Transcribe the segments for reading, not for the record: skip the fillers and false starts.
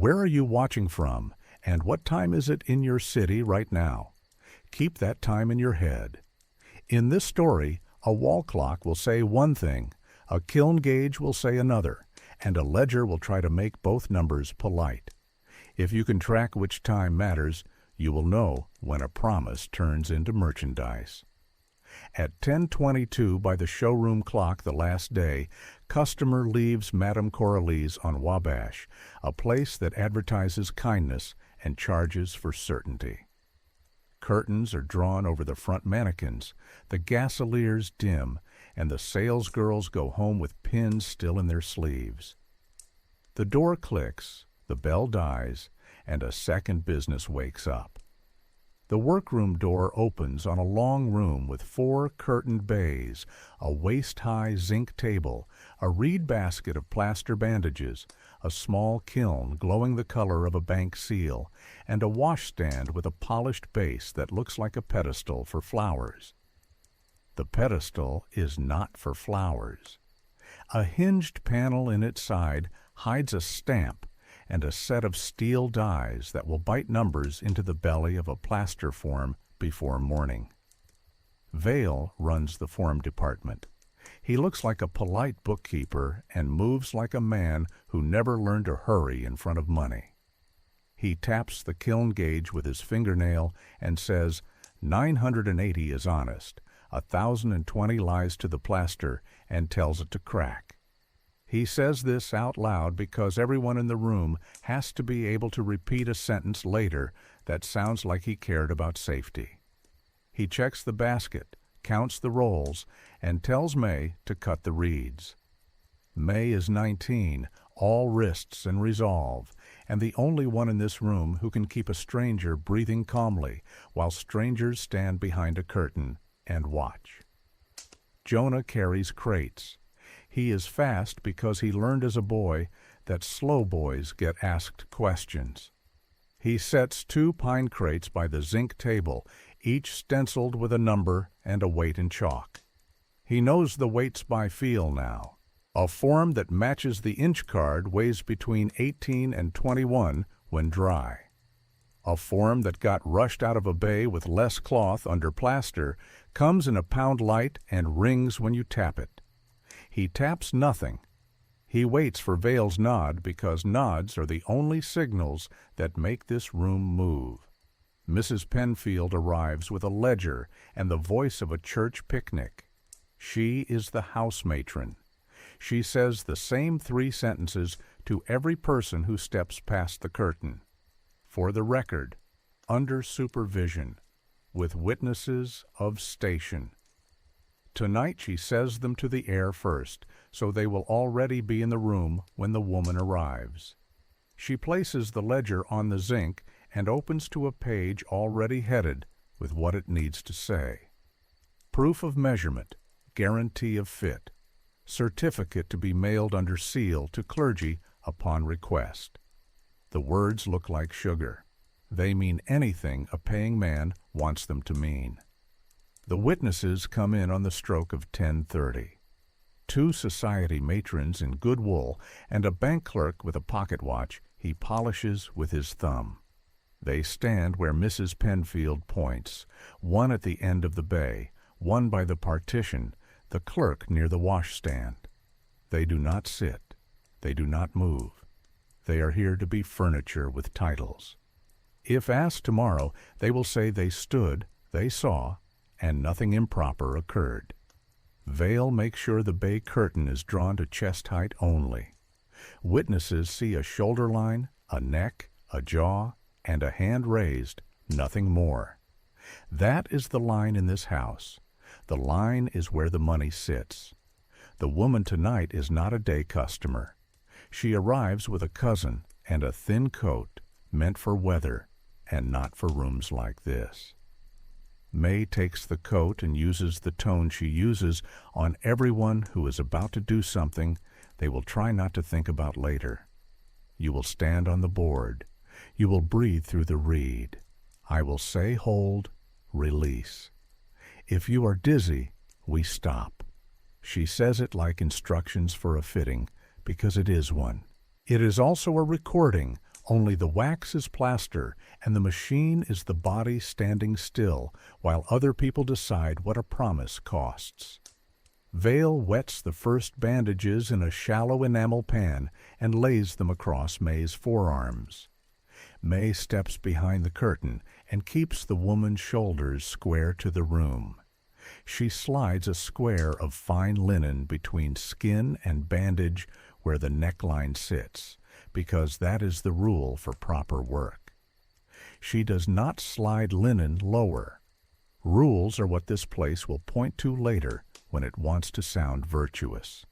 Where are you watching from, and what time is it in your city right now? Keep that time in your head. In this story, a wall clock will say one thing, a kiln gauge will say another, and a ledger will try to make both numbers polite. If you can track which time matters, you will know when a promise turns into merchandise. At 10:22 by the showroom clock the last day, customer leaves Madame Coralie's on Wabash, a place that advertises kindness and charges for certainty. Curtains are drawn over the front mannequins, the gasoliers dim, and the salesgirls go home with pins still in their sleeves. The door clicks, the bell dies, and a second business wakes up. The workroom door opens on a long room with 4 curtained bays, a waist-high zinc table, a reed basket of plaster bandages, a small kiln glowing the color of a bank seal, and a washstand with a polished base that looks like a pedestal for flowers. The pedestal is not for flowers. A hinged panel in its side hides a stamp and a set of steel dies that will bite numbers into the belly of a plaster form before morning. Vale runs the form department. He looks like a polite bookkeeper and moves like a man who never learned to hurry in front of money. He taps the kiln gauge with his fingernail and says, 980 is honest, 1,020 lies to the plaster, and tells it to crack. He says this out loud because everyone in the room has to be able to repeat a sentence later that sounds like he cared about safety. He checks the basket, counts the rolls, and tells May to cut the reeds. May is 19, all wrists and resolve, and the only one in this room who can keep a stranger breathing calmly while strangers stand behind a curtain and watch. Jonah carries crates. He is fast because he learned as a boy that slow boys get asked questions. He sets 2 pine crates by the zinc table, each stenciled with a number and a weight in chalk. He knows the weights by feel now. A form that matches the inch card weighs between 18 and 21 when dry. A form that got rushed out of a bay with less cloth under plaster comes in a pound light and rings when you tap it. He taps nothing. He waits for Vale's nod because nods are the only signals that make this room move. Mrs. Penfield arrives with a ledger and the voice of a church picnic. She is the house matron. She says the same 3 sentences to every person who steps past the curtain. For the record, under supervision, with witnesses of station. Tonight she says them to the air first, so they will already be in the room when the woman arrives. She places the ledger on the zinc and opens to a page already headed with what it needs to say. Proof of measurement, guarantee of fit, certificate to be mailed under seal to clergy upon request. The words look like sugar. They mean anything a paying man wants them to mean. The witnesses come in on the stroke of 10:30. 2 society matrons in good wool and a bank clerk with a pocket watch he polishes with his thumb. They stand where Mrs. Penfield points, one at the end of the bay, one by the partition, the clerk near the washstand. They do not sit. They do not move. They are here to be furniture with titles. If asked tomorrow, they will say they stood, they saw, and nothing improper occurred. Vale makes sure the bay curtain is drawn to chest height only. Witnesses see a shoulder line, a neck, a jaw, and a hand raised, nothing more. That is the line in this house. The line is where the money sits. The woman tonight is not a day customer. She arrives with a cousin and a thin coat meant for weather and not for rooms like this. May takes the coat and uses the tone she uses on everyone who is about to do something they will try not to think about later. You will stand on the board. You will breathe through the reed. I will say hold, release. If you are dizzy, we stop. She says it like instructions for a fitting, because it is one. It is also a recording, Only the wax is plaster, and the machine is the body standing still while other people decide what a promise costs. Vale wets the first bandages in a shallow enamel pan and lays them across May's forearms. May steps behind the curtain and keeps the woman's shoulders square to the room. She slides a square of fine linen between skin and bandage where the neckline sits, because that is the rule for proper work. She does not slide linen lower. Rules are what this place will point to later when it wants to sound virtuous.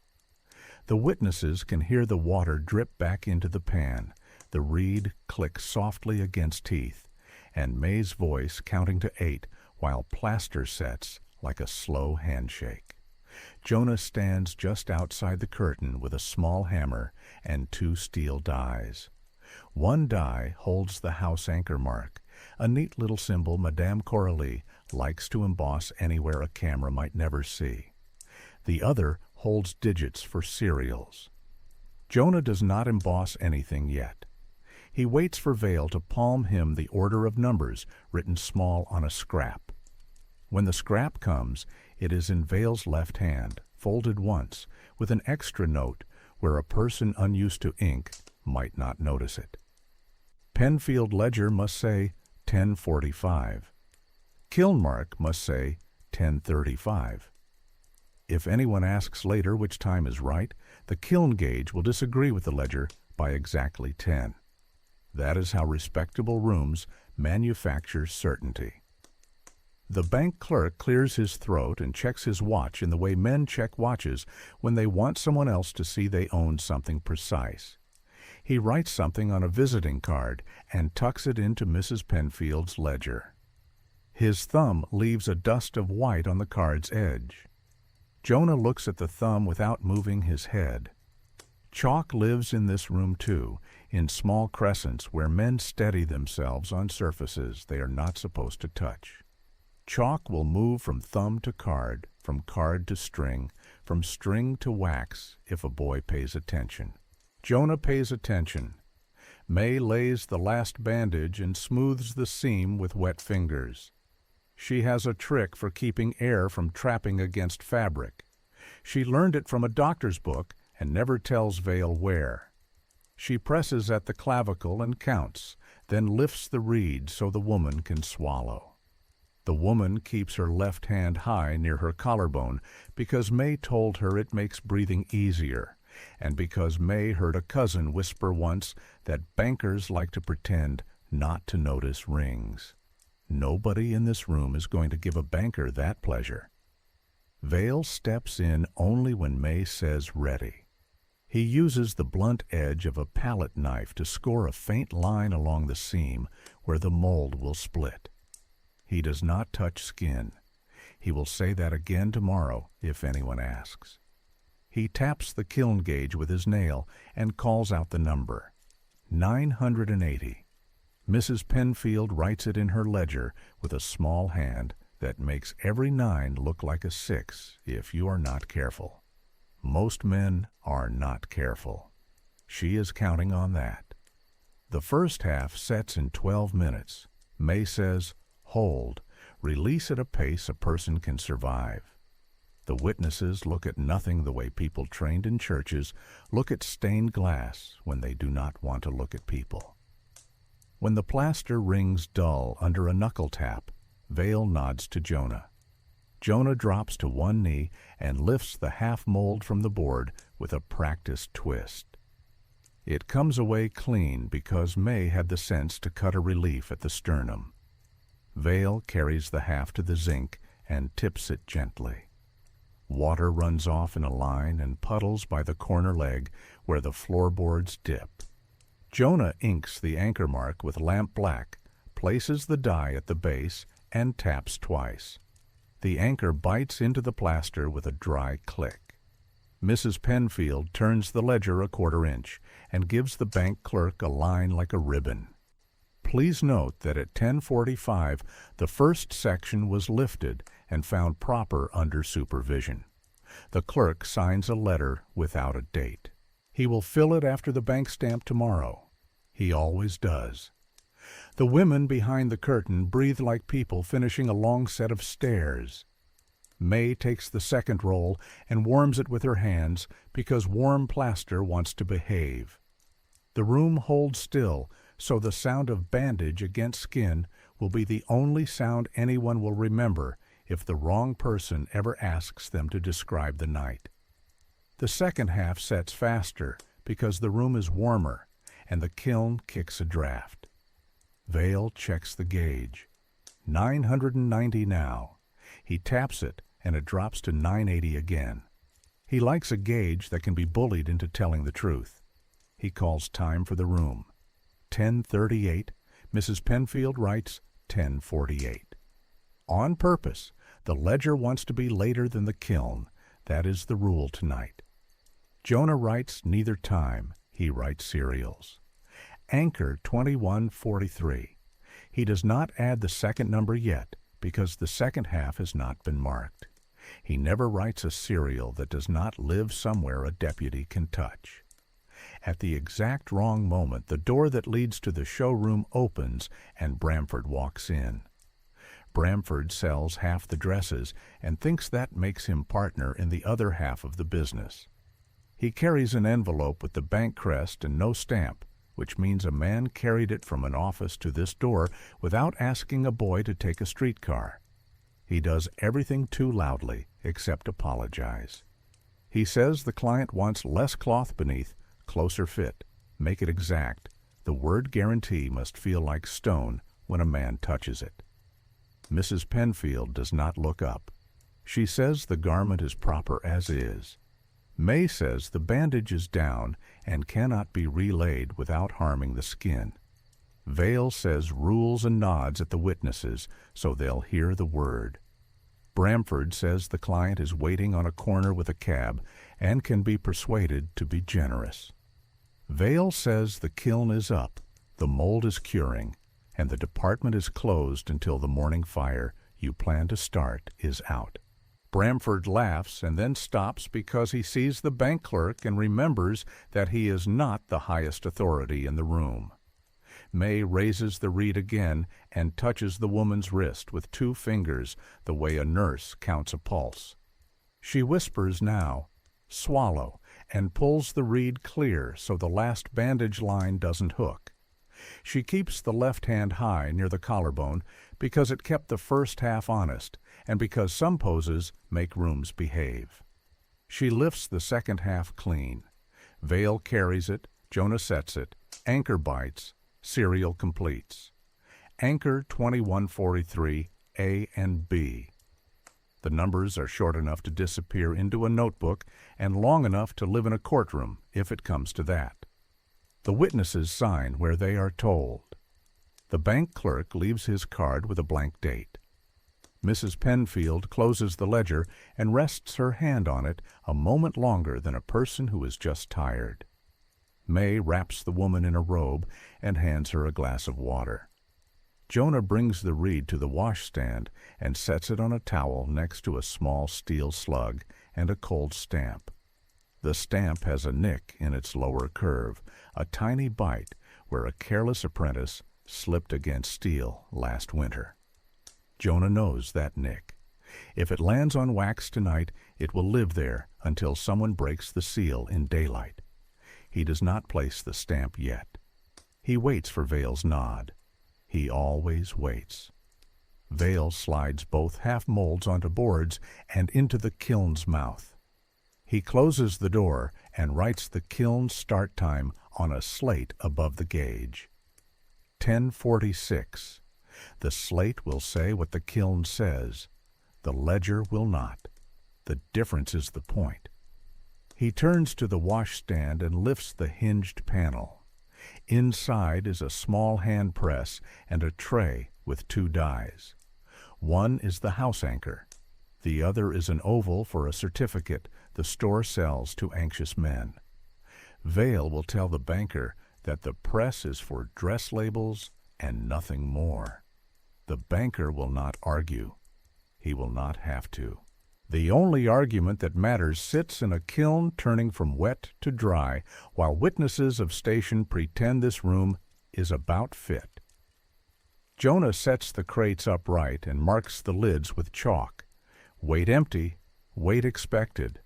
The witnesses can hear the water drip back into the pan, the reed click softly against teeth, and May's voice counting to 8 while plaster sets like a slow handshake. Jonah stands just outside the curtain with a small hammer and 2 steel dies. One die holds the house anchor mark, a neat little symbol Madame Coralie likes to emboss anywhere a camera might never see. The other holds digits for serials. Jonah does not emboss anything yet. He waits for Vale to palm him the order of numbers written small on a scrap. When the scrap comes, it is in Vale's left hand, folded once, with an extra note where a person unused to ink might not notice it. Penfield ledger must say 1045. Kilnmark must say 1035. If anyone asks later which time is right, the kiln gauge will disagree with the ledger by exactly 10. That is how respectable rooms manufacture certainty. The bank clerk clears his throat and checks his watch in the way men check watches when they want someone else to see they own something precise. He writes something on a visiting card and tucks it into Mrs. Penfield's ledger. His thumb leaves a dust of white on the card's edge. Jonah looks at the thumb without moving his head. Chalk lives in this room too, in small crescents where men steady themselves on surfaces they are not supposed to touch. Chalk will move from thumb to card, from card to string, from string to wax if a boy pays attention. Jonah pays attention. May lays the last bandage and smooths the seam with wet fingers. She has a trick for keeping air from trapping against fabric. She learned it from a doctor's book and never tells Vale where. She presses at the clavicle and counts, then lifts the reed so the woman can swallow. The woman keeps her left hand high near her collarbone because May told her it makes breathing easier, and because May heard a cousin whisper once that bankers like to pretend not to notice rings. Nobody in this room is going to give a banker that pleasure. Vale steps in only when May says ready. He uses the blunt edge of a palette knife to score a faint line along the seam where the mold will split. He does not touch skin. He will say that again tomorrow if anyone asks. He taps the kiln gauge with his nail and calls out the number. 980. Mrs. Penfield writes it in her ledger with a small hand that makes every 9 look like a 6 if you are not careful. Most men are not careful. She is counting on that. The first half sets in 12 minutes. May says, hold, release at a pace a person can survive. The witnesses look at nothing the way people trained in churches look at stained glass when they do not want to look at people. When the plaster rings dull under a knuckle tap, Vale nods to Jonah. Jonah drops to one knee and lifts the half mold from the board with a practiced twist. It comes away clean because May had the sense to cut a relief at the sternum. Vale carries the half to the zinc and tips it gently. Water runs off in a line and puddles by the corner leg where the floorboards dip. Jonah inks the anchor mark with lamp black, places the die at the base, and taps twice. The anchor bites into the plaster with a dry click. Mrs. Penfield turns the ledger a 1/4 inch and gives the bank clerk a line like a ribbon. Please note that at 10:45 the first section was lifted and found proper under supervision. The clerk signs a letter without a date. He will fill it after the bank stamp tomorrow. He always does. The women behind the curtain breathe like people finishing a long set of stairs. May takes the second roll and warms it with her hands because warm plaster wants to behave. The room holds still, so the sound of bandage against skin will be the only sound anyone will remember if the wrong person ever asks them to describe the night. The second half sets faster because the room is warmer and the kiln kicks a draft. Vale checks the gauge. 990 now. He taps it and it drops to 980 again. He likes a gauge that can be bullied into telling the truth. He calls time for the room. 10:38. Mrs. Penfield writes 10:48. On purpose, the ledger wants to be later than the kiln. That is the rule tonight. Jonah writes neither time. He writes serials. Anchor 21:43. He does not add the second number yet because the second half has not been marked. He never writes a serial that does not live somewhere a deputy can touch. At the exact wrong moment, the door that leads to the showroom opens and Bramford walks in. Bramford sells half the dresses and thinks that makes him partner in the other half of the business. He carries an envelope with the bank crest and no stamp, which means a man carried it from an office to this door without asking a boy to take a streetcar. He does everything too loudly except apologize. He says the client wants less cloth beneath, closer fit, make it exact. The word guarantee must feel like stone when a man touches it. Mrs. Penfield does not look up. She says the garment is proper as is. May says the bandage is down and cannot be relaid without harming the skin. Vale says rules and nods at the witnesses so they'll hear the word. Bramford says the client is waiting on a corner with a cab and can be persuaded to be generous. Vale says the kiln is up, the mold is curing, and the department is closed until the morning fire you plan to start is out. Bramford laughs and then stops because he sees the bank clerk and remembers that he is not the highest authority in the room. May raises the reed again and touches the woman's wrist with 2 fingers the way a nurse counts a pulse. She whispers now, "Swallow," and pulls the reed clear so the last bandage line doesn't hook. She keeps the left hand high near the collarbone because it kept the first half honest and because some poses make rooms behave. She lifts the second half clean. Vale carries it, Jonah sets it, Anchor bites, serial completes. Anchor 2143, A and B. The numbers are short enough to disappear into a notebook and long enough to live in a courtroom, if it comes to that. The witnesses sign where they are told. The bank clerk leaves his card with a blank date. Mrs. Penfield closes the ledger and rests her hand on it a moment longer than a person who is just tired. May wraps the woman in a robe and hands her a glass of water. Jonah brings the reed to the washstand and sets it on a towel next to a small steel slug and a cold stamp. The stamp has a nick in its lower curve, a tiny bite where a careless apprentice slipped against steel last winter. Jonah knows that nick. If it lands on wax tonight, it will live there until someone breaks the seal in daylight. He does not place the stamp yet. He waits for Vale's nod. He always waits. Vale slides both half molds onto boards and into the kiln's mouth. He closes the door and writes the kiln's start time on a slate above the gauge. 10:46. The slate will say what the kiln says. The ledger will not. The difference is the point. He turns to the washstand and lifts the hinged panel. Inside is a small hand press and a tray with 2 dies. One is the house anchor. The other is an oval for a certificate the store sells to anxious men. Vale will tell the banker that the press is for dress labels and nothing more. The banker will not argue. He will not have to. The only argument that matters sits in a kiln turning from wet to dry, while witnesses of station pretend this room is about fit. Jonah sets the crates upright and marks the lids with chalk. Weight empty, weight expected.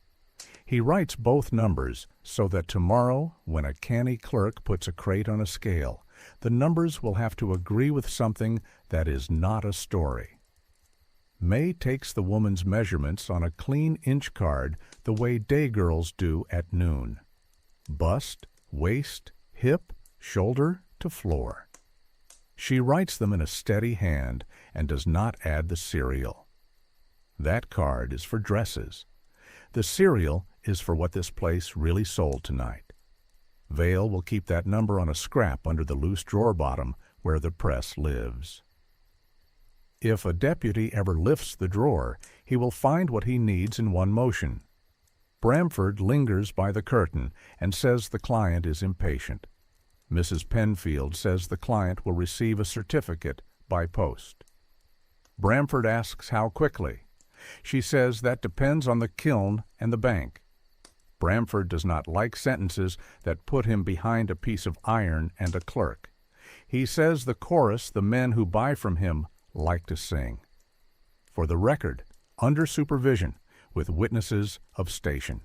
He writes both numbers so that tomorrow, when a canny clerk puts a crate on a scale, the numbers will have to agree with something that is not a story. May takes the woman's measurements on a clean inch card the way day girls do at noon. Bust, waist, hip, shoulder to floor. She writes them in a steady hand and does not add the serial. That card is for dresses. The serial is for what this place really sold tonight. Vale will keep that number on a scrap under the loose drawer bottom where the press lives. If a deputy ever lifts the drawer, he will find what he needs in one motion. Bramford lingers by the curtain and says the client is impatient. Mrs. Penfield says the client will receive a certificate by post. Bramford asks how quickly. She says that depends on the kiln and the bank. Bramford does not like sentences that put him behind a piece of iron and a clerk. He says the chorus the men who buy from him like to sing. For the record, under supervision, with witnesses of station.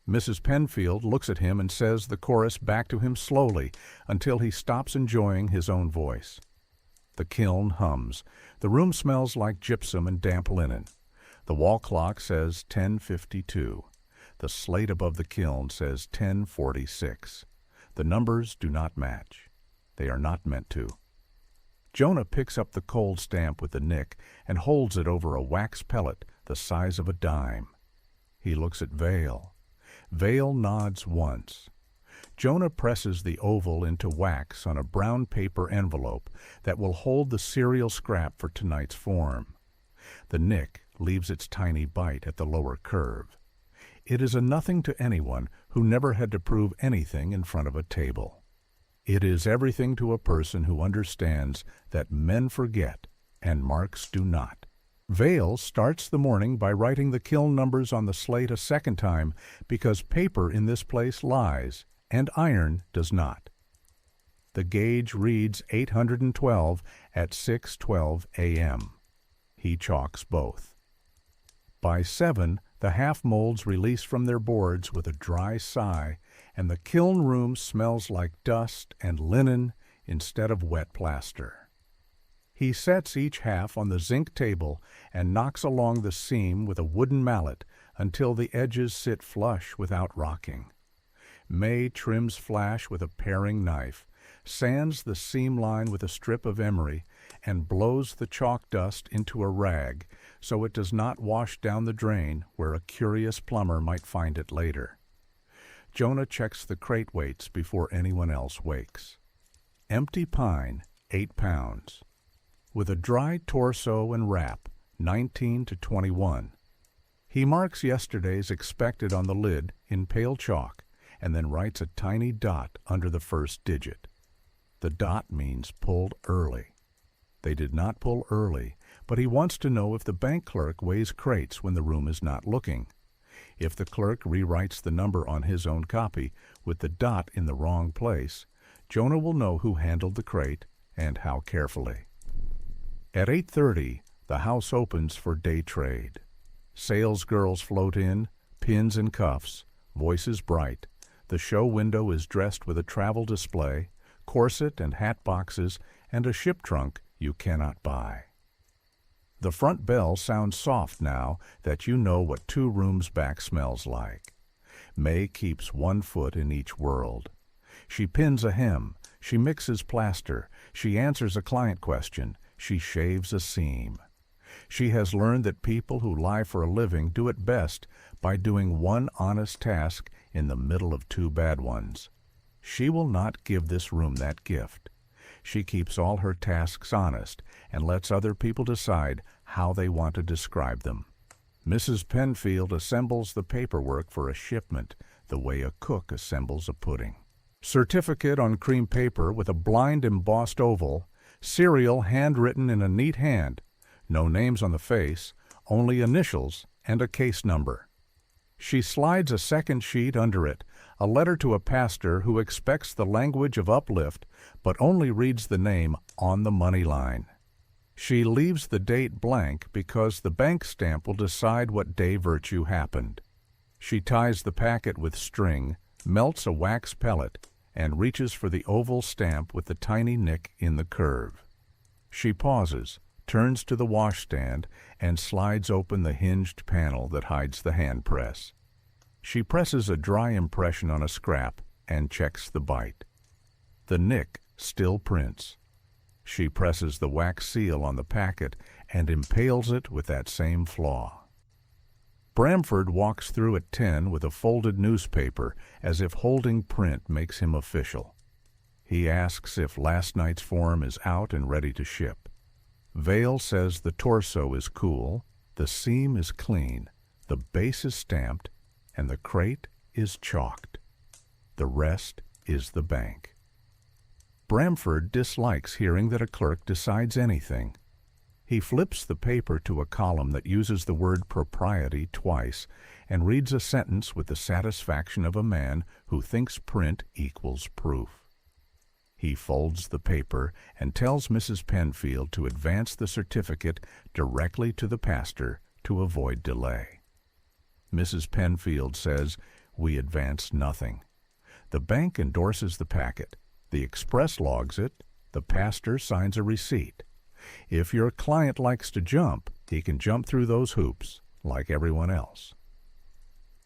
Mrs. Penfield looks at him and says the chorus back to him slowly until he stops enjoying his own voice. The kiln hums. The room smells like gypsum and damp linen. The wall clock says 10:52. The slate above the kiln says 10:46. The numbers do not match. They are not meant to. Jonah picks up the cold stamp with the nick and holds it over a wax pellet the size of a dime. He looks at Vale. Vale nods once. Jonah presses the oval into wax on a brown paper envelope that will hold the serial scrap for tonight's form. The nick leaves its tiny bite at the lower curve. It is a nothing to anyone who never had to prove anything in front of a table. It is everything to a person who understands that men forget and marks do not. Vale starts the morning by writing the kiln numbers on the slate a second time because paper in this place lies and iron does not. The gauge reads 812 at 6:12 a.m. He chalks both. By 7, the half-molds release from their boards with a dry sigh, and the kiln room smells like dust and linen instead of wet plaster. He sets each half on the zinc table and knocks along the seam with a wooden mallet until the edges sit flush without rocking. May trims flash with a paring knife, sands the seam line with a strip of emery, and blows the chalk dust into a rag so it does not wash down the drain where a curious plumber might find it later. Jonah checks the crate weights before anyone else wakes. Empty pine, 8 pounds. With a dry torso and wrap, 19 to 21. He marks yesterday's expected on the lid in pale chalk and then writes a tiny dot under the first digit. The dot means pulled early. They did not pull early, but he wants to know if the bank clerk weighs crates when the room is not looking. If the clerk rewrites the number on his own copy with the dot in the wrong place, Jonah will know who handled the crate and how carefully. At 8:30, the house opens for day trade. Salesgirls float in, pins and cuffs, voices bright. The show window is dressed with a travel display, corset and hat boxes, and a ship trunk you cannot buy. The front bell sounds soft now that you know what 2 rooms back smells like. May keeps 1 foot in each world. She pins a hem, she mixes plaster, she answers a client question, she shaves a seam. She has learned that people who lie for a living do it best by doing one honest task in the middle of 2 bad ones. She will not give this room that gift. She keeps all her tasks honest and lets other people decide how they want to describe them. Mrs. Penfield assembles the paperwork for a shipment the way a cook assembles a pudding. Certificate on cream paper with a blind embossed oval, serial handwritten in a neat hand, no names on the face, only initials and a case number. She slides a second sheet under it, a letter to a pastor who expects the language of uplift but only reads the name on the money line. She leaves the date blank because the bank stamp will decide what day virtue happened. She ties the packet with string, melts a wax pellet, and reaches for the oval stamp with the tiny nick in the curve. She pauses, turns to the washstand, and slides open the hinged panel that hides the hand press. She presses a dry impression on a scrap and checks the bite. The nick still prints. She presses the wax seal on the packet and impales it with that same flaw. Bramford walks through at 10 with a folded newspaper as if holding print makes him official. He asks if last night's form is out and ready to ship. Vale says the torso is cool, the seam is clean, the base is stamped, and the crate is chalked. The rest is the bank. Bramford dislikes hearing that a clerk decides anything. He flips the paper to a column that uses the word propriety twice and reads a sentence with the satisfaction of a man who thinks print equals proof. He folds the paper and tells Mrs. Penfield to advance the certificate directly to the pastor to avoid delay. Mrs. Penfield says, "We advance nothing." The bank endorses the packet. The express logs it. The pastor signs a receipt. If your client likes to jump, he can jump through those hoops, like everyone else.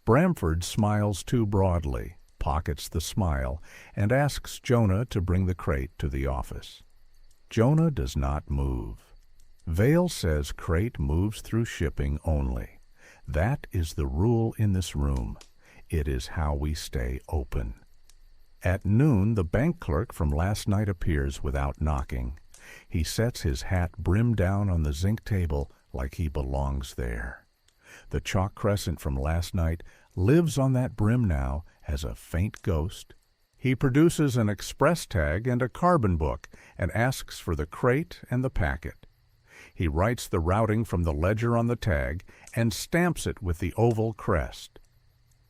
Bramford smiles too broadly, pockets the smile, and asks Jonah to bring the crate to the office. Jonah does not move. Vale says crate moves through shipping only. That is the rule in this room. It is how we stay open. At noon, the bank clerk from last night appears without knocking. He sets his hat brim down on the zinc table like he belongs there. The chalk crescent from last night lives on that brim now as a faint ghost. He produces an express tag and a carbon book and asks for the crate and the packet. He writes the routing from the ledger on the tag and stamps it with the oval crest.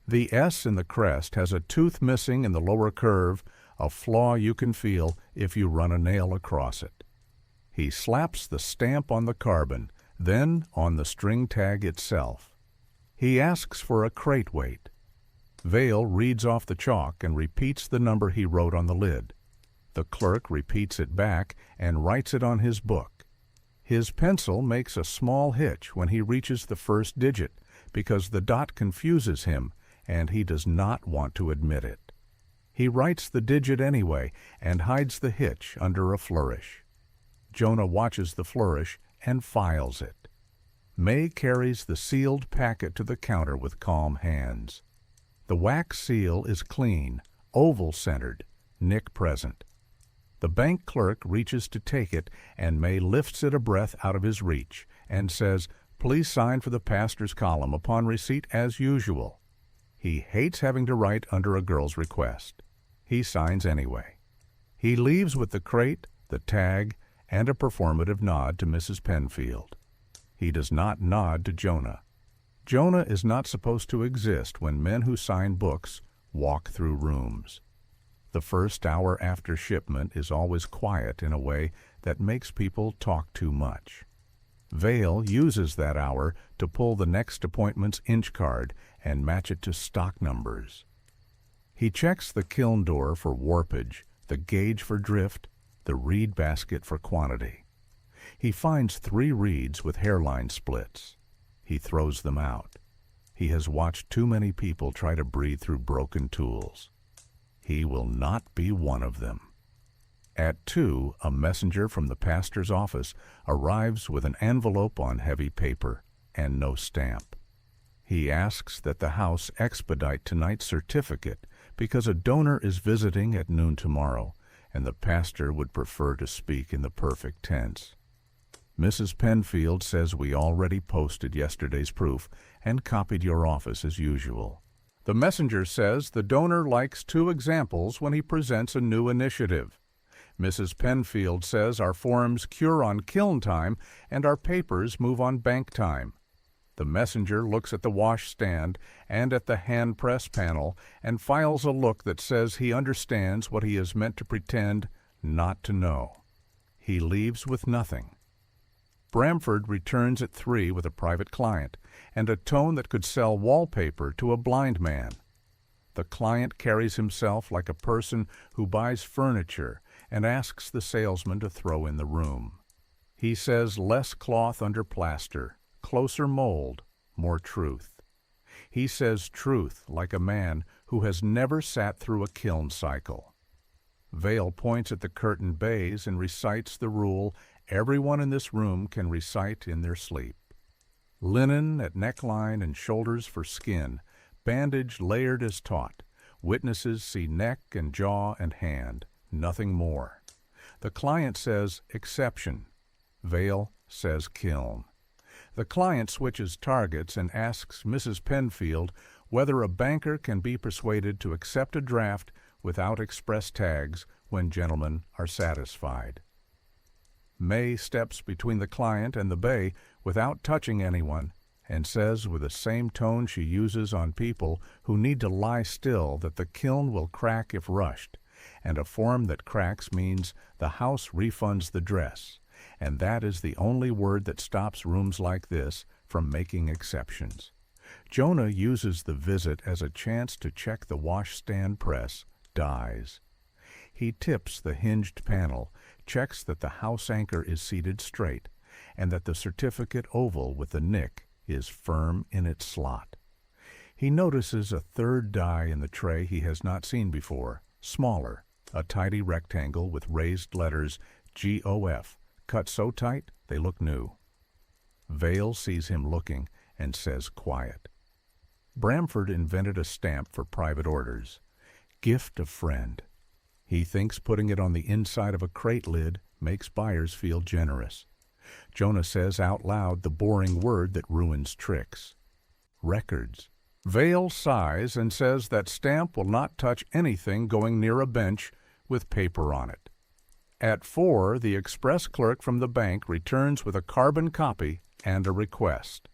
The S in the crest has a tooth missing in the lower curve, a flaw you can feel if you run a nail across it. He slaps the stamp on the carbon, then on the string tag itself. He asks for a crate weight. Vale reads off the chalk and repeats the number he wrote on the lid. The clerk repeats it back and writes it on his book. His pencil makes a small hitch when he reaches the first digit because the dot confuses him and he does not want to admit it. He writes the digit anyway and hides the hitch under a flourish. Jonah watches the flourish and files it. May carries the sealed packet to the counter with calm hands. The wax seal is clean, oval-centered, nick present. The bank clerk reaches to take it, and May lifts it a breath out of his reach and says, "Please sign for the pastor's column upon receipt as usual." He hates having to write under a girl's request. He signs anyway. He leaves with the crate, the tag, and a performative nod to Mrs. Penfield. He does not nod to Jonah. Jonah is not supposed to exist when men who sign books walk through rooms. The first hour after shipment is always quiet in a way that makes people talk too much. Vale uses that hour to pull the next appointment's inch card and match it to stock numbers. He checks the kiln door for warpage, the gauge for drift, the reed basket for quantity. He finds 3 reeds with hairline splits. He throws them out. He has watched too many people try to breathe through broken tools. He will not be one of them. At 2, a messenger from the pastor's office arrives with an envelope on heavy paper and no stamp. He asks that the house expedite tonight's certificate because a donor is visiting at noon tomorrow, and the pastor would prefer to speak in the perfect tense. Mrs. Penfield says we already posted yesterday's proof and copied your office as usual. The messenger says the donor likes 2 examples when he presents a new initiative. Mrs. Penfield says our forms cure on kiln time and our papers move on bank time. The messenger looks at the washstand and at the hand press panel and files a look that says he understands what he is meant to pretend not to know. He leaves with nothing. Bramford returns at 3 with a private client and a tone that could sell wallpaper to a blind man. The client carries himself like a person who buys furniture and asks the salesman to throw in the room. He says less cloth under plaster, closer mold, more truth. He says truth like a man who has never sat through a kiln cycle. Vale points at the curtained bays and recites the rule everyone in this room can recite in their sleep. Linen at neckline and shoulders for skin, bandage layered as taught. Witnesses see neck and jaw and hand, nothing more. The client says exception. Vale says kiln. The client switches targets and asks Mrs. Penfield whether a banker can be persuaded to accept a draft without express tags when gentlemen are satisfied. May steps between the client and the bay without touching anyone and says with the same tone she uses on people who need to lie still that the kiln will crack if rushed, and a form that cracks means the house refunds the dress, and that is the only word that stops rooms like this from making exceptions. Jonah uses the visit as a chance to check the washstand press, dies. He tips the hinged panel, checks that the house anchor is seated straight, and that the certificate oval with the nick is firm in its slot. He notices a third die in the tray he has not seen before, smaller, a tidy rectangle with raised letters GOF, cut so tight they look new. Vale sees him looking and says quiet. Bramford invented a stamp for private orders. Gift of friend. He thinks putting it on the inside of a crate lid makes buyers feel generous. Jonah says out loud the boring word that ruins tricks. Records. Vale sighs and says that stamp will not touch anything going near a bench with paper on it. At 4, the express clerk from the bank returns with a carbon copy and a request.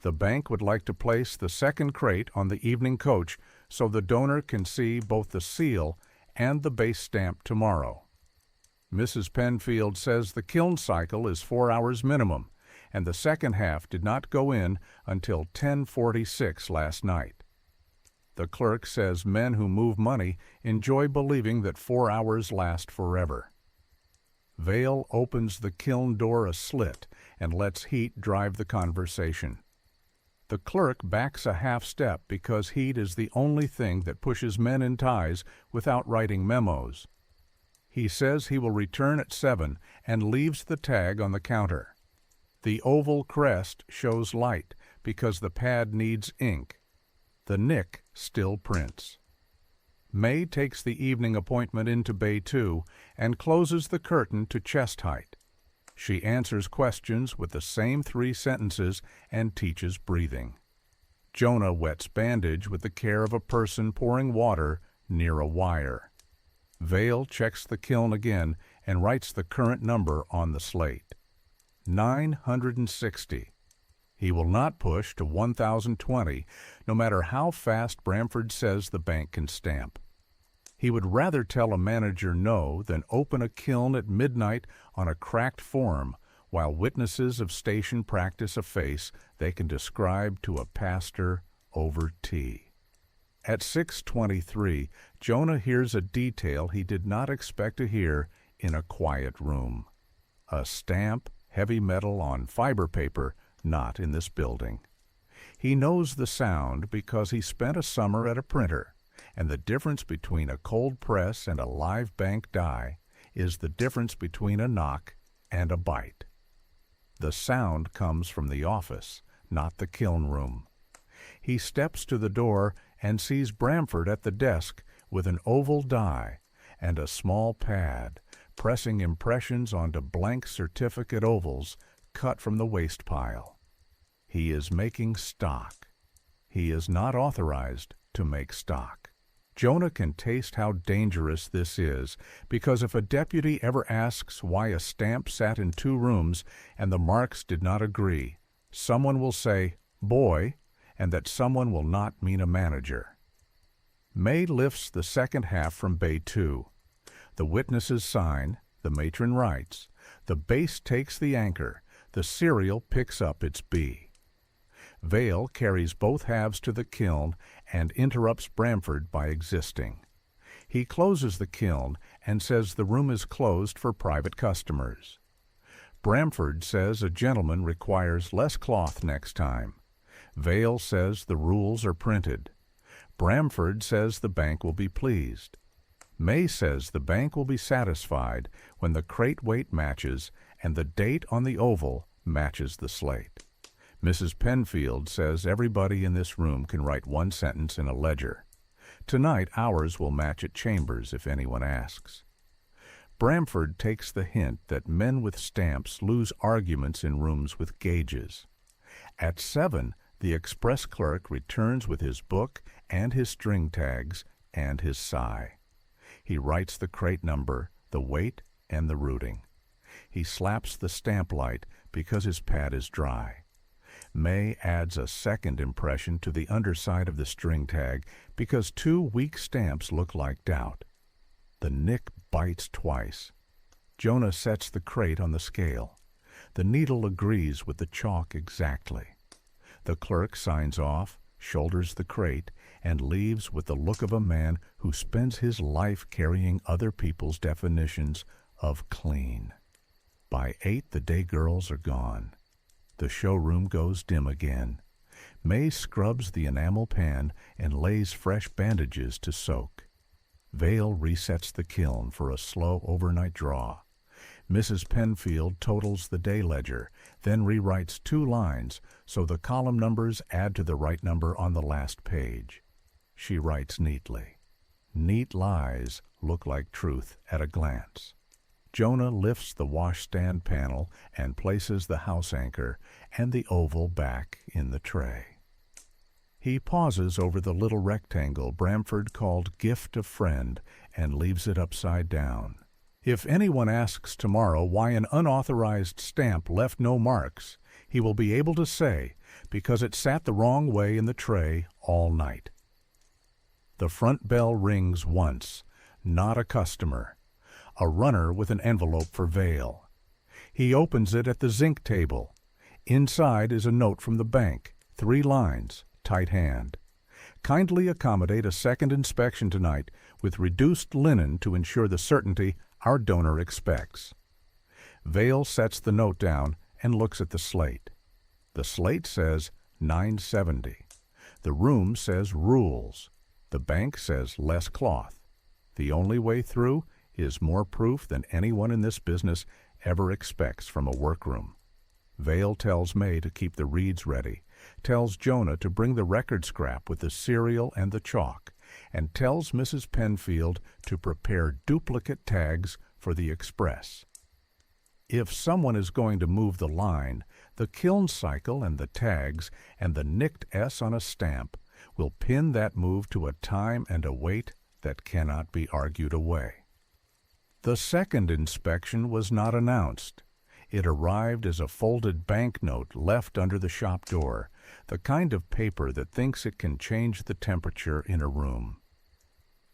The bank would like to place the second crate on the evening coach so the donor can see both the seal and the base stamp tomorrow. Mrs. Penfield says the kiln cycle is 4 hours minimum, and the second half did not go in until 10:46 last night. The clerk says men who move money enjoy believing that 4 hours last forever. Vale opens the kiln door a slit and lets heat drive the conversation. The clerk backs a half step because heat is the only thing that pushes men in ties without writing memos. He says he will return at 7 and leaves the tag on the counter. The oval crest shows light because the pad needs ink. The nick still prints. May takes the evening appointment into Bay 2 and closes the curtain to chest height. She answers questions with the same 3 sentences and teaches breathing. Jonah wets bandage with the care of a person pouring water near a wire. Vale checks the kiln again and writes the current number on the slate. 960. He will not push to 1020, no matter how fast Bramford says the bank can stamp. He would rather tell a manager no than open a kiln at midnight on a cracked form while witnesses of station practice a face they can describe to a pastor over tea. At 6:23, Jonah hears a detail he did not expect to hear in a quiet room. A stamp, heavy metal on fiber paper, not in this building. He knows the sound because he spent a summer at a printer, and the difference between a cold press and a live bank die is the difference between a knock and a bite. The sound comes from the office, not the kiln room. He steps to the door and sees Bramford at the desk with an oval die and a small pad, pressing impressions onto blank certificate ovals cut from the waste pile. He is making stock. He is not authorized to make stock. Jonah can taste how dangerous this is, because if a deputy ever asks why a stamp sat in 2 rooms and the marks did not agree, someone will say, boy, and that someone will not mean a manager. May lifts the second half from Bay 2. The witnesses sign, the matron writes, the base takes the anchor, the serial picks up its B. Vale carries both halves to the kiln and interrupts Bramford by existing. He closes the kiln and says the room is closed for private customers. Bramford says a gentleman requires less cloth next time. Vale says the rules are printed. Bramford says the bank will be pleased. May says the bank will be satisfied when the crate weight matches and the date on the oval matches the slate. Mrs. Penfield says everybody in this room can write one sentence in a ledger. Tonight ours will match at Chambers if anyone asks. Bramford takes the hint that men with stamps lose arguments in rooms with gauges. At 7, the express clerk returns with his book and his string tags and his sigh. He writes the crate number, the weight, and the routing. He slaps the stamp light because his pad is dry. May adds a second impression to the underside of the string tag because 2 weak stamps look like doubt. The nick bites twice. Jonah sets the crate on the scale. The needle agrees with the chalk exactly. The clerk signs off, shoulders the crate, and leaves with the look of a man who spends his life carrying other people's definitions of clean. By 8, the day girls are gone. The showroom goes dim again. May scrubs the enamel pan and lays fresh bandages to soak. Vale resets the kiln for a slow overnight draw. Mrs. Penfield totals the day ledger, then rewrites 2 lines so the column numbers add to the right number on the last page. She writes neatly. Neat lies look like truth at a glance. Jonah lifts the washstand panel and places the house anchor and the oval back in the tray. He pauses over the little rectangle Bramford called Gift of Friend and leaves it upside down. If anyone asks tomorrow why an unauthorized stamp left no marks, he will be able to say, because it sat the wrong way in the tray all night. The front bell rings once, not a customer. A runner with an envelope for Vale. He opens it at the zinc table. Inside is a note from the bank, 3 lines, tight hand. Kindly accommodate a second inspection tonight with reduced linen to ensure the certainty our donor expects. Vale sets the note down and looks at the slate. The slate says 970. The room says rules. The bank says less cloth. The only way through is more proof than anyone in this business ever expects from a workroom. Vale tells May to keep the reeds ready, tells Jonah to bring the record scrap with the serial and the chalk, and tells Mrs. Penfield to prepare duplicate tags for the express. If someone is going to move the line, the kiln cycle and the tags and the nicked S on a stamp will pin that move to a time and a weight that cannot be argued away. The second inspection was not announced. It arrived as a folded banknote left under the shop door, the kind of paper that thinks it can change the temperature in a room.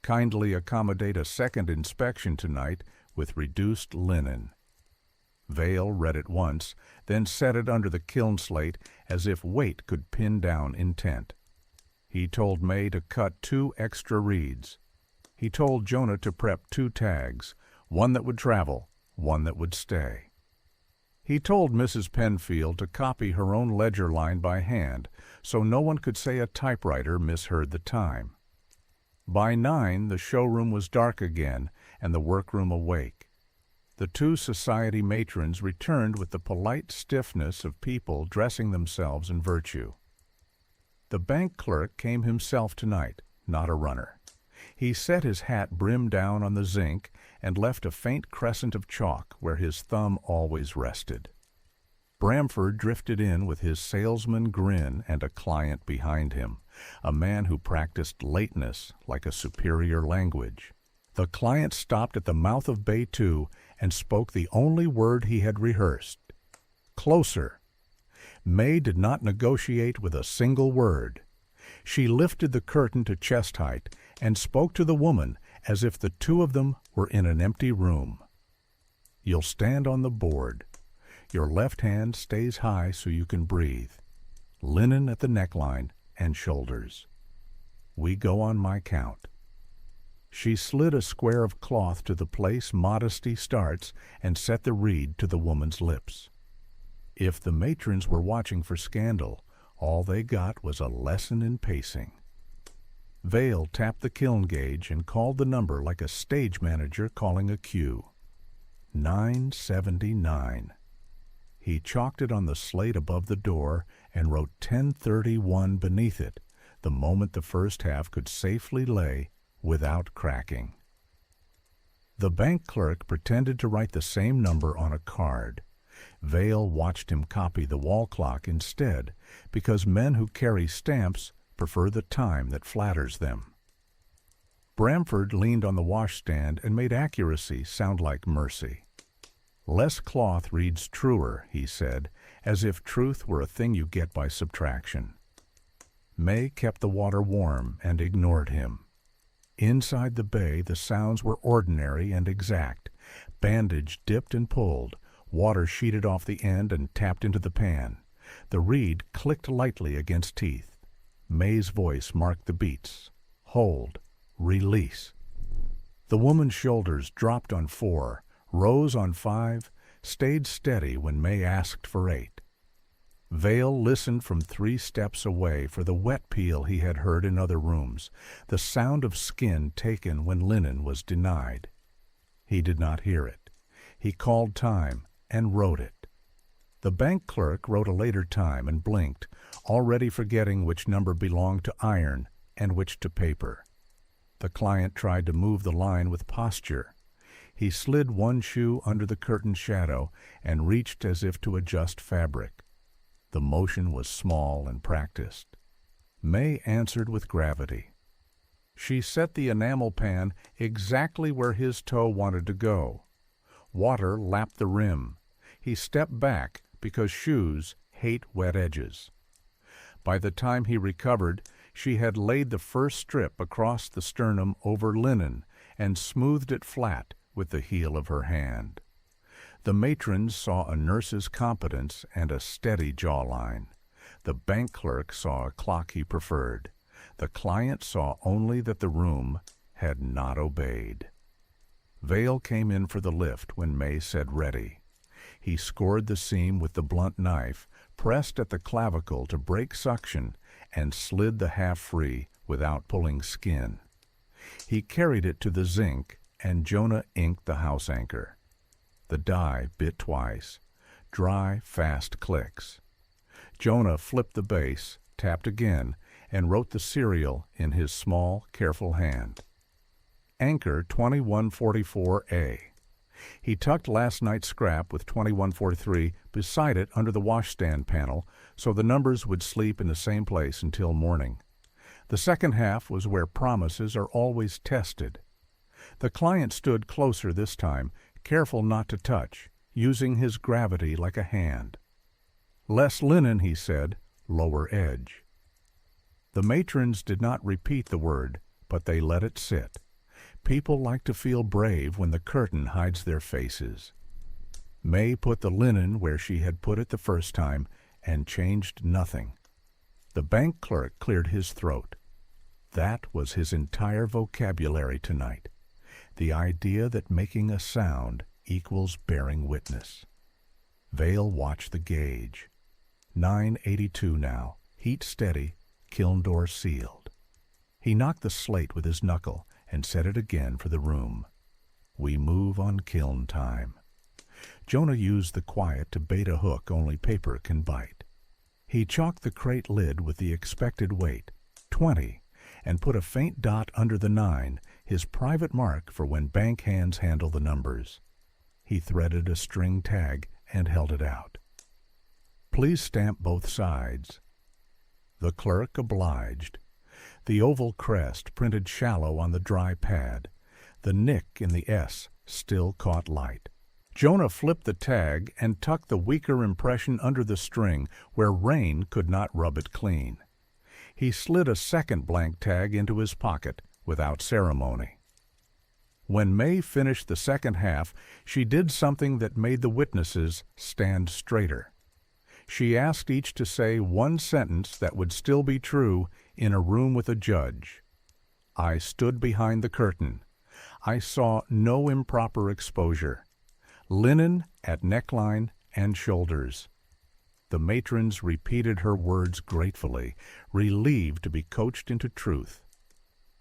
Kindly accommodate a second inspection tonight with reduced linen. Vale read it once, then set it under the kiln slate as if weight could pin down intent. He told May to cut 2 extra reeds. He told Jonah to prep 2 tags, one that would travel, one that would stay. He told Mrs. Penfield to copy her own ledger line by hand so no one could say a typewriter misheard the time. By 9, the showroom was dark again and the workroom awake. The 2 society matrons returned with the polite stiffness of people dressing themselves in virtue. The bank clerk came himself tonight, not a runner. He set his hat brim down on the zinc and left a faint crescent of chalk where his thumb always rested. Bramford drifted in with his salesman grin and a client behind him, a man who practiced lateness like a superior language. The client stopped at the mouth of Bay 2 and spoke the only word he had rehearsed. Closer. May did not negotiate with a single word. She lifted the curtain to chest height and spoke to the woman as if the two of them were in an empty room. "You'll stand on the board. Your left hand stays high so you can breathe. Linen at the neckline and shoulders. We go on my count." She slid a square of cloth to the place modesty starts and set the reed to the woman's lips. If the matrons were watching for scandal, all they got was a lesson in pacing. Vale tapped the kiln gauge and called the number like a stage manager calling a cue. 979. He chalked it on the slate above the door and wrote 1031 beneath it, the moment the first half could safely lay without cracking. The bank clerk pretended to write the same number on a card. Vale watched him copy the wall clock instead, because men who carry stamps prefer the time that flatters them. Bramford leaned on the washstand and made accuracy sound like mercy. "Less cloth reads truer," he said, as if truth were a thing you get by subtraction. May kept the water warm and ignored him. Inside the bay the sounds were ordinary and exact. Bandage dipped and pulled, water sheeted off the end and tapped into the pan. The reed clicked lightly against teeth. May's voice marked the beats. Hold. Release. The woman's shoulders dropped on 4, rose on 5, stayed steady when May asked for 8. Vale listened from 3 steps away for the wet peel he had heard in other rooms, the sound of skin taken when linen was denied. He did not hear it. He called time and wrote it. The bank clerk wrote a later time and blinked, already forgetting which number belonged to iron and which to paper. The client tried to move the line with posture. He slid one shoe under the curtain's shadow and reached as if to adjust fabric. The motion was small and practiced. May answered with gravity. She set the enamel pan exactly where his toe wanted to go. Water lapped the rim. He stepped back because shoes hate wet edges. By the time he recovered, she had laid the first strip across the sternum over linen and smoothed it flat with the heel of her hand. The matrons saw a nurse's competence and a steady jawline. The bank clerk saw a clock he preferred. The client saw only that the room had not obeyed. Vale came in for the lift when May said ready. He scored the seam with the blunt knife, pressed at the clavicle to break suction, and slid the half free without pulling skin. He carried it to the zinc, and Jonah inked the house anchor. The die bit twice. Dry, fast clicks. Jonah flipped the base, tapped again, and wrote the serial in his small, careful hand. Anchor 2144A. He tucked last night's scrap with 2143 beside it under the washstand panel so the numbers would sleep in the same place until morning. The second half was where promises are always tested. The client stood closer this time, careful not to touch, using his gravity like a hand. "Less linen," he said, "lower edge." The matrons did not repeat the word, but they let it sit. People like to feel brave when the curtain hides their faces. May put the linen where she had put it the first time and changed nothing. The bank clerk cleared his throat. That was his entire vocabulary tonight. The idea that making a sound equals bearing witness. Vale watched the gauge. 982 now, heat steady, kiln door sealed. He knocked the slate with his knuckle and set it again for the room. We move on kiln time. Jonah used the quiet to bait a hook only paper can bite. He chalked the crate lid with the expected weight, 20, and put a faint dot under the 9, his private mark for when bank hands handle the numbers. He threaded a string tag and held it out. "Please stamp both sides." The clerk obliged. The oval crest printed shallow on the dry pad. The nick in the S still caught light. Jonah flipped the tag and tucked the weaker impression under the string where rain could not rub it clean. He slid a second blank tag into his pocket without ceremony. When May finished the second half, she did something that made the witnesses stand straighter. She asked each to say one sentence that would still be true in a room with a judge. I stood behind the curtain. I saw no improper exposure. Linen at neckline and shoulders. The matrons repeated her words gratefully, relieved to be coached into truth.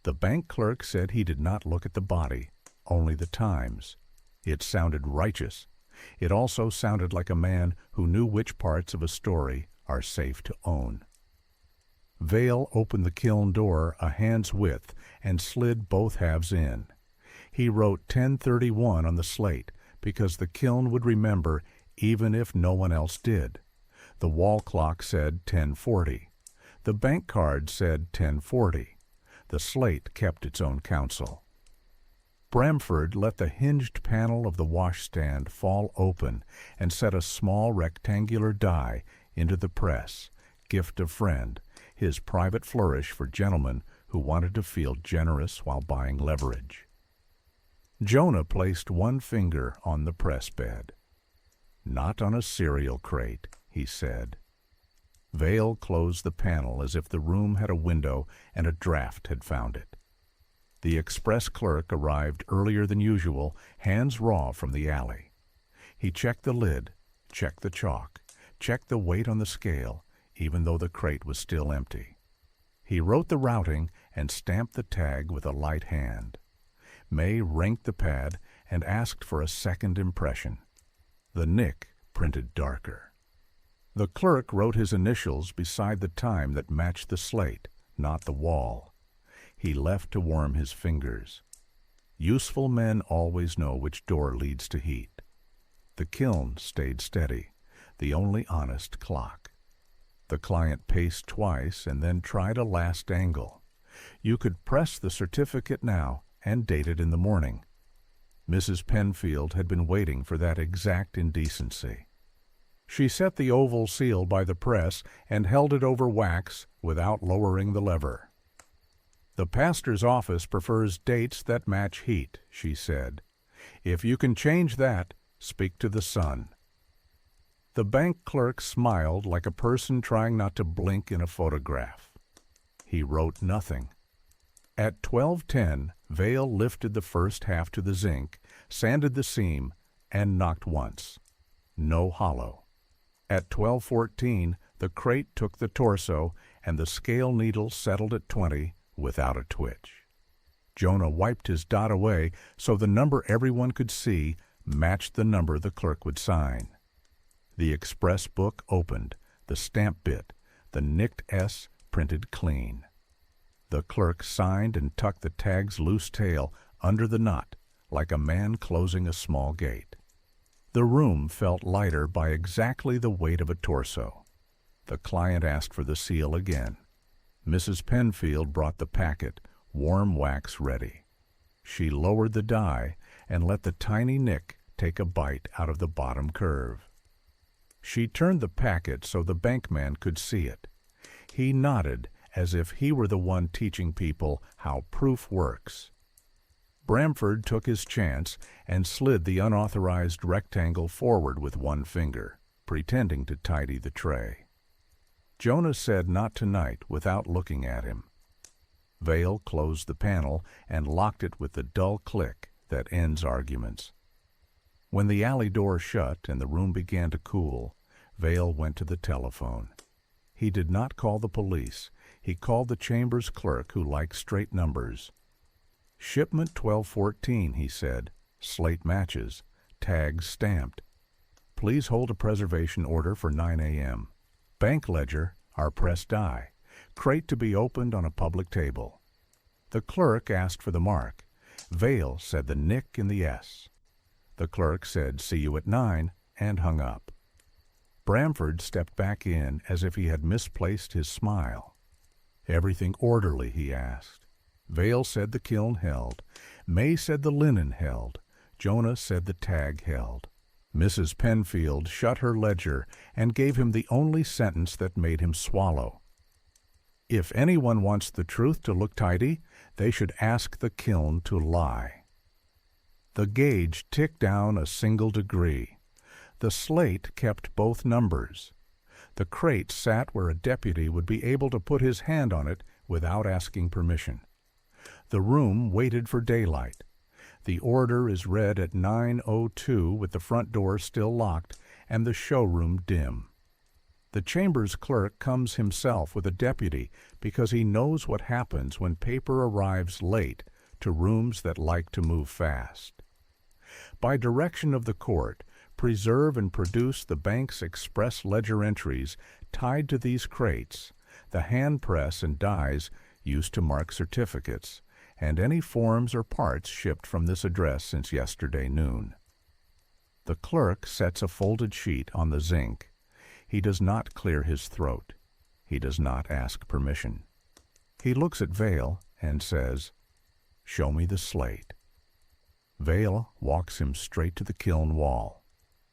The bank clerk said he did not look at the body, only the times. It sounded righteous. It also sounded like a man who knew which parts of a story are safe to own. Vale opened the kiln door a hand's width and slid both halves in. He wrote 10:31 on the slate because the kiln would remember even if no one else did. The wall clock said 10:40. The bank card said 10:40. The slate kept its own counsel. Bramford let the hinged panel of the washstand fall open and set a small rectangular die into the press, gift of friend, his private flourish for gentlemen who wanted to feel generous while buying leverage. Jonah placed one finger on the press bed. "Not on a cereal crate," he said. Vale closed the panel as if the room had a window and a draft had found it. The express clerk arrived earlier than usual, hands raw from the alley. He checked the lid, checked the chalk, checked the weight on the scale, even though the crate was still empty. He wrote the routing and stamped the tag with a light hand. May ranked the pad and asked for a second impression. The nick printed darker. The clerk wrote his initials beside the time that matched the slate, not the wall. He left to warm his fingers. Useful men always know which door leads to heat. The kiln stayed steady, the only honest clock. The client paced twice and then tried a last angle. You could press the certificate now and date it in the morning. Mrs. Penfield had been waiting for that exact indecency. She set the oval seal by the press and held it over wax without lowering the lever. "The pastor's office prefers dates that match heat," she said. "If you can change that, speak to the sun." The bank clerk smiled like a person trying not to blink in a photograph. He wrote nothing. At 12:10, Vale lifted the first half to the zinc, sanded the seam, and knocked once. No hollow. At 12:14, the crate took the torso, and the scale needle settled at 20 without a twitch. Jonah wiped his dot away so the number everyone could see matched the number the clerk would sign. The express book opened, the stamp bit, the nicked S printed clean. The clerk signed and tucked the tag's loose tail under the knot, like a man closing a small gate. The room felt lighter by exactly the weight of a torso. The client asked for the seal again. Mrs. Penfield brought the packet, warm wax ready. She lowered the die and let the tiny nick take a bite out of the bottom curve. She turned the packet so the bankman could see it. He nodded as if he were the one teaching people how proof works. Bramford took his chance and slid the unauthorized rectangle forward with one finger, pretending to tidy the tray. Jonah said not tonight without looking at him. Vale closed the panel and locked it with the dull click that ends arguments. When the alley door shut and the room began to cool, Vale went to the telephone. He did not call the police. He called the chamber's clerk who liked straight numbers. "Shipment 1214, he said. "Slate matches. Tags stamped. Please hold a preservation order for 9 a.m. Bank ledger, our press die. Crate to be opened on a public table." The clerk asked for the mark. Vale said the nick in the S. The clerk said, "See you at 9," and hung up. Bramford stepped back in as if he had misplaced his smile. "Everything orderly?" he asked. Vale said the kiln held. May said the linen held. Jonah said the tag held. Mrs. Penfield shut her ledger and gave him the only sentence that made him swallow. If anyone wants the truth to look tidy, they should ask the kiln to lie. The gauge ticked down a single degree. The slate kept both numbers. The crate sat where a deputy would be able to put his hand on it without asking permission. The room waited for daylight. The order is read at 9:02 with the front door still locked and the showroom dim. The chamber's clerk comes himself with a deputy because he knows what happens when paper arrives late to rooms that like to move fast. By direction of the court, preserve and produce the bank's express ledger entries tied to these crates, the hand press and dies used to mark certificates, and any forms or parts shipped from this address since yesterday noon. The clerk sets a folded sheet on the zinc. He does not clear his throat. He does not ask permission. He looks at Vale and says, "Show me the slate." Vale walks him straight to the kiln wall.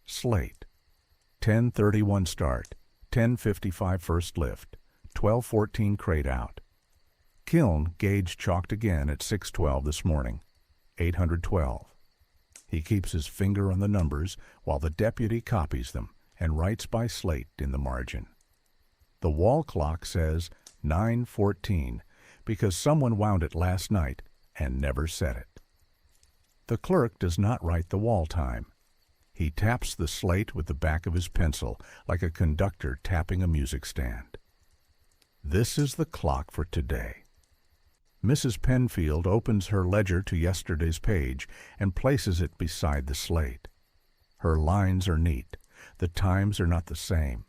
Slate. 10:31 start, 10:55 first lift, 12:14 crate out. Kiln gauge chalked again at 6:12 this morning, 812. He keeps his finger on the numbers while the deputy copies them and writes by slate in the margin. The wall clock says 9:14 because someone wound it last night and never set it. The clerk does not write the wall time. He taps the slate with the back of his pencil like a conductor tapping a music stand. This is the clock for today. Mrs. Penfield opens her ledger to yesterday's page and places it beside the slate. Her lines are neat. The times are not the same.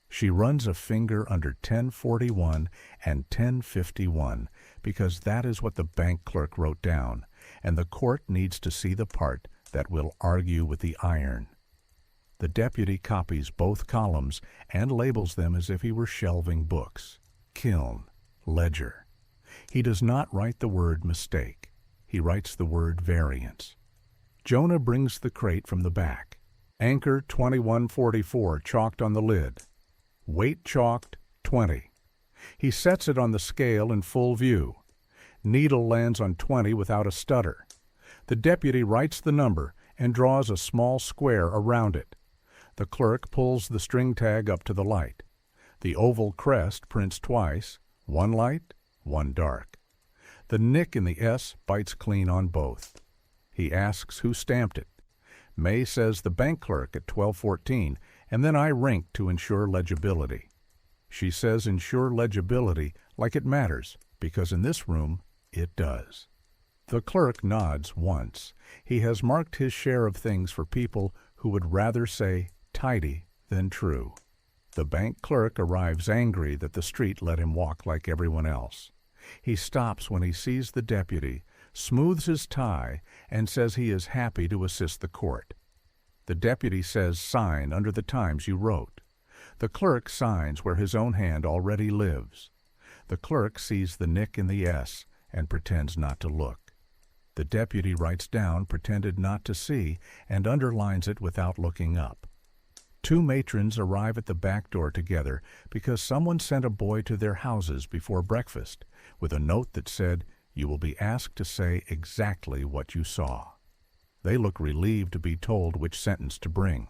She runs a finger under 10:41 and 10:51 because that is what the bank clerk wrote down, and the court needs to see the part that will argue with the iron. The deputy copies both columns and labels them as if he were shelving books. Kiln, ledger. He does not write the word mistake. He writes the word variance. Jonah brings the crate from the back. Anchor 2144 chalked on the lid. Weight chalked 20. He sets it on the scale in full view. Needle lands on 20 without a stutter. The deputy writes the number and draws a small square around it. The clerk pulls the string tag up to the light. The oval crest prints twice, one light, one dark. The nick in the S bites clean on both. He asks who stamped it. May says the bank clerk at 12:14, and then I rink to ensure legibility. She says ensure legibility like it matters, because in this room it does. The clerk nods once. He has marked his share of things for people who would rather say tidy than true. The bank clerk arrives angry that the street let him walk like everyone else. He stops when he sees the deputy, smooths his tie, and says he is happy to assist the court. The deputy says sign under the times you wrote. The clerk signs where his own hand already lives. The clerk sees the nick in the S and pretends not to look. The deputy writes down pretended not to see and underlines it without looking up. Two matrons arrive at the back door together because someone sent a boy to their houses before breakfast with a note that said, "You will be asked to say exactly what you saw." They look relieved to be told which sentence to bring.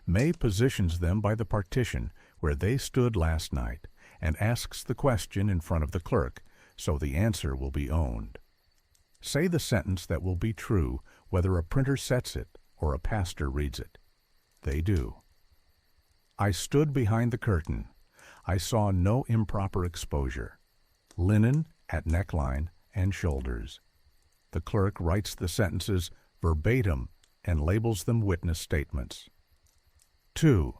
May positions them by the partition where they stood last night and asks the question in front of the clerk, so the answer will be owned. Say the sentence that will be true whether a printer sets it or a pastor reads it. They do. I stood behind the curtain. I saw no improper exposure. Linen at neckline and shoulders. The clerk writes the sentences verbatim and labels them witness statements. 2.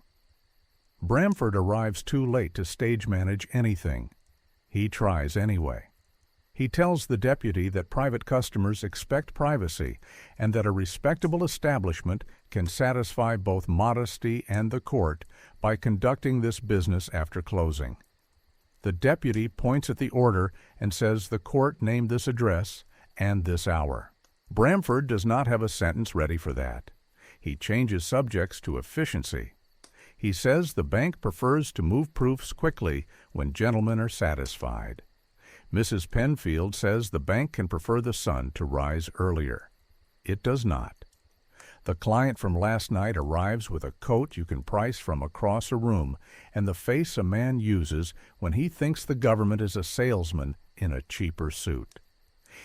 Bramford arrives too late to stage manage anything. He tries anyway. He tells the deputy that private customers expect privacy and that a respectable establishment can satisfy both modesty and the court by conducting this business after closing. The deputy points at the order and says the court named this address and this hour. Bramford does not have a sentence ready for that. He changes subjects to efficiency. He says the bank prefers to move proofs quickly when gentlemen are satisfied. Mrs. Penfield says the bank can prefer the sun to rise earlier. It does not. The client from last night arrives with a coat you can price from across a room and the face a man uses when he thinks the government is a salesman in a cheaper suit.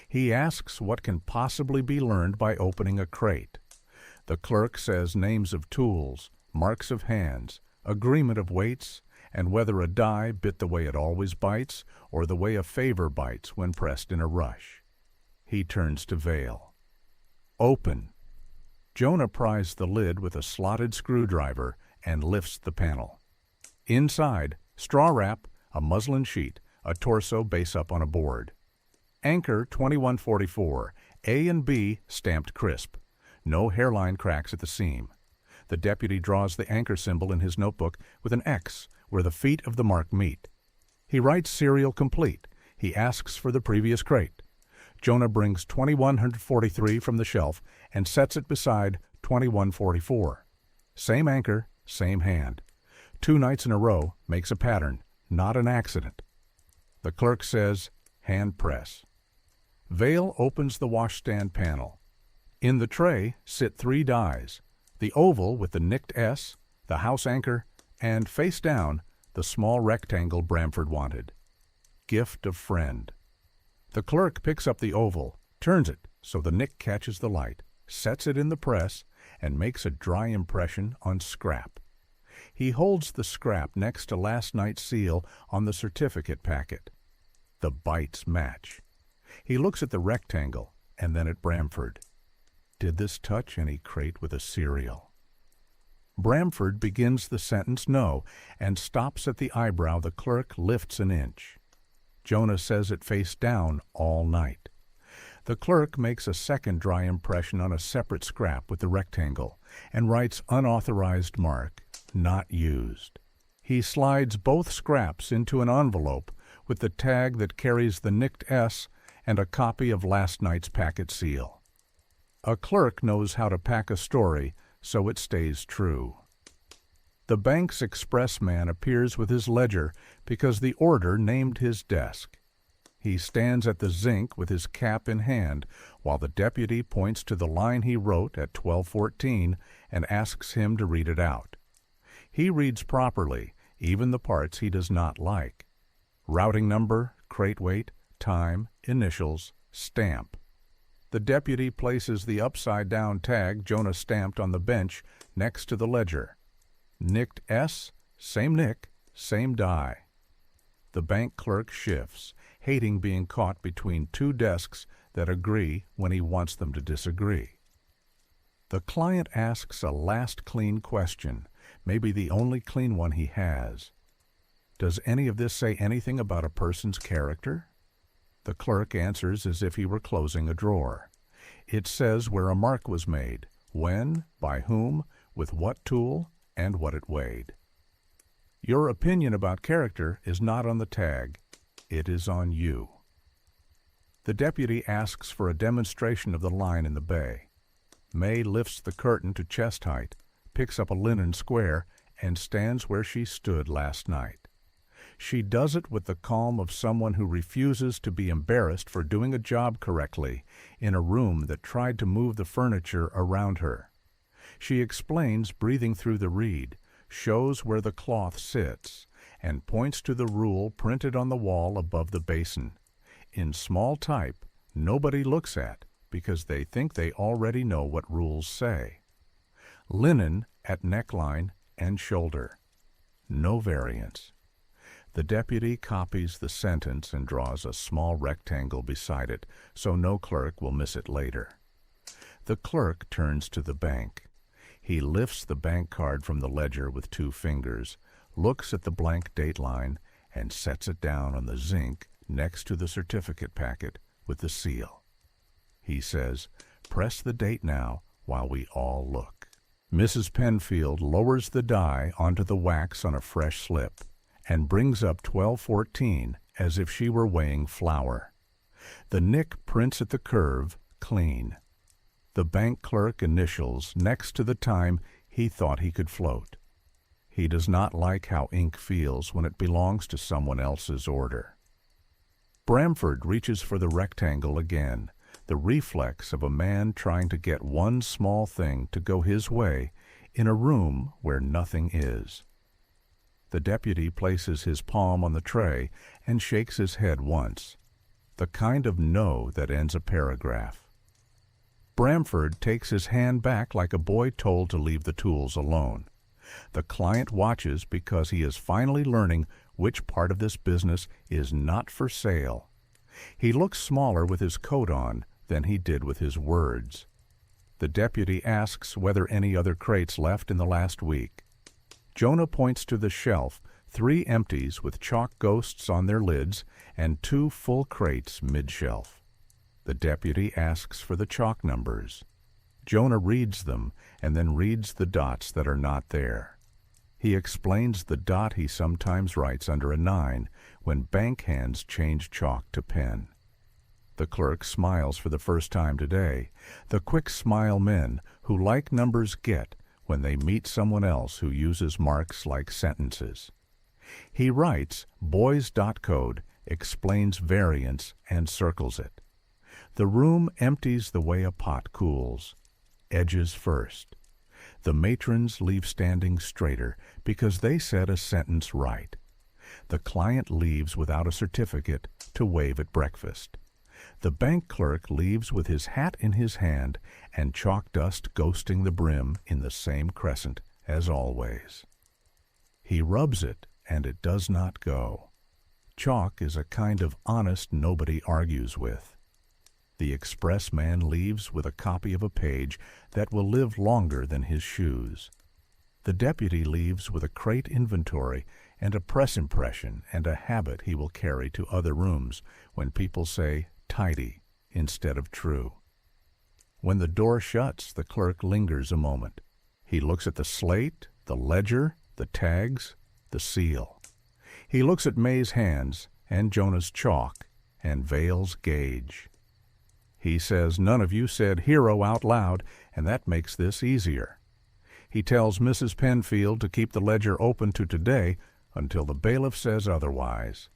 He asks what can possibly be learned by opening a crate. The clerk says names of tools, marks of hands, agreement of weights, and whether a die bit the way it always bites or the way a favor bites when pressed in a rush. He turns to Vale. Open. Jonah pries the lid with a slotted screwdriver and lifts the panel. Inside, straw wrap, a muslin sheet, a torso base up on a board. Anchor 2144, A and B stamped crisp. No hairline cracks at the seam. The deputy draws the anchor symbol in his notebook with an X where the feet of the mark meet. He writes serial complete. He asks for the previous crate. Jonah brings 2143 from the shelf and sets it beside 2144. Same anchor, same hand. 2 nights in a row makes a pattern, not an accident. The clerk says, hand press. Vale opens the washstand panel. In the tray sit 3 dies, the oval with the nicked S, the house anchor, and face down, the small rectangle Bramford wanted. Gift of friend. The clerk picks up the oval, turns it so the nick catches the light, sets it in the press, and makes a dry impression on scrap. He holds the scrap next to last night's seal on the certificate packet. The bites match. He looks at the rectangle and then at Bramford. Did this touch any crate with a serial? Bramford begins the sentence no and stops at the eyebrow the clerk lifts an inch. Jonah says it face down all night. The clerk makes a second dry impression on a separate scrap with the rectangle and writes unauthorized mark, not used. He slides both scraps into an envelope with the tag that carries the nicked S and a copy of last night's packet seal. A clerk knows how to pack a story so it stays true. The bank's expressman appears with his ledger because the order named his desk. He stands at the zinc with his cap in hand while the deputy points to the line he wrote at 12:14 and asks him to read it out. He reads properly, even the parts he does not like. Routing number, crate weight, time, initials, stamp. The deputy places the upside-down tag Jonah stamped on the bench next to the ledger. Nicked S, same nick, same die. The bank clerk shifts, hating being caught between 2 desks that agree when he wants them to disagree. The client asks a last clean question, maybe the only clean one he has. Does any of this say anything about a person's character? The clerk answers as if he were closing a drawer. It says where a mark was made, when, by whom, with what tool, and what it weighed. Your opinion about character is not on the tag. It is on you. The deputy asks for a demonstration of the line in the bay. May lifts the curtain to chest height, picks up a linen square, and stands where she stood last night. She does it with the calm of someone who refuses to be embarrassed for doing a job correctly in a room that tried to move the furniture around her. She explains breathing through the reed, shows where the cloth sits, and points to the rule printed on the wall above the basin. In small type, nobody looks at because they think they already know what rules say. Linen at neckline and shoulder. No variance. The deputy copies the sentence and draws a small rectangle beside it so no clerk will miss it later. The clerk turns to the bank. He lifts the bank card from the ledger with 2 fingers, looks at the blank date line, and sets it down on the zinc next to the certificate packet with the seal. He says, "Press the date now while we all look." Mrs. Penfield lowers the die onto the wax on a fresh slip and brings up 12:14 as if she were weighing flour. The nick prints at the curve clean. The bank clerk initials next to the time he thought he could float. He does not like how ink feels when it belongs to someone else's order. Bramford reaches for the rectangle again, the reflex of a man trying to get one small thing to go his way in a room where nothing is. The deputy places his palm on the tray and shakes his head once, the kind of no that ends a paragraph. Bramford takes his hand back like a boy told to leave the tools alone. The client watches because he is finally learning which part of this business is not for sale. He looks smaller with his coat on than he did with his words. The deputy asks whether any other crates left in the last week. Jonah points to the shelf, 3 empties with chalk ghosts on their lids and 2 full crates mid-shelf. The deputy asks for the chalk numbers. Jonah reads them and then reads the dots that are not there. He explains the dot he sometimes writes under a 9 when bank hands change chalk to pen. The clerk smiles for the first time today, the quick smile men who like numbers get when they meet someone else who uses marks like sentences. He writes boys dot code, explains variance, and circles it. The room empties the way a pot cools. Edges first. The matrons leave standing straighter because they said a sentence right. The client leaves without a certificate to wave at breakfast. The bank clerk leaves with his hat in his hand and chalk dust ghosting the brim in the same crescent as always. He rubs it and it does not go. Chalk is a kind of honest nobody argues with. The express man leaves with a copy of a page that will live longer than his shoes. The deputy leaves with a crate inventory and a press impression and a habit he will carry to other rooms when people say tidy instead of true. When the door shuts, the clerk lingers a moment. He looks at the slate, the ledger, the tags, the seal. He looks at May's hands and Jonah's chalk and Vale's gauge. He says none of you said hero out loud, and that makes this easier. He tells Mrs. Penfield to keep the ledger open to today until the bailiff says otherwise.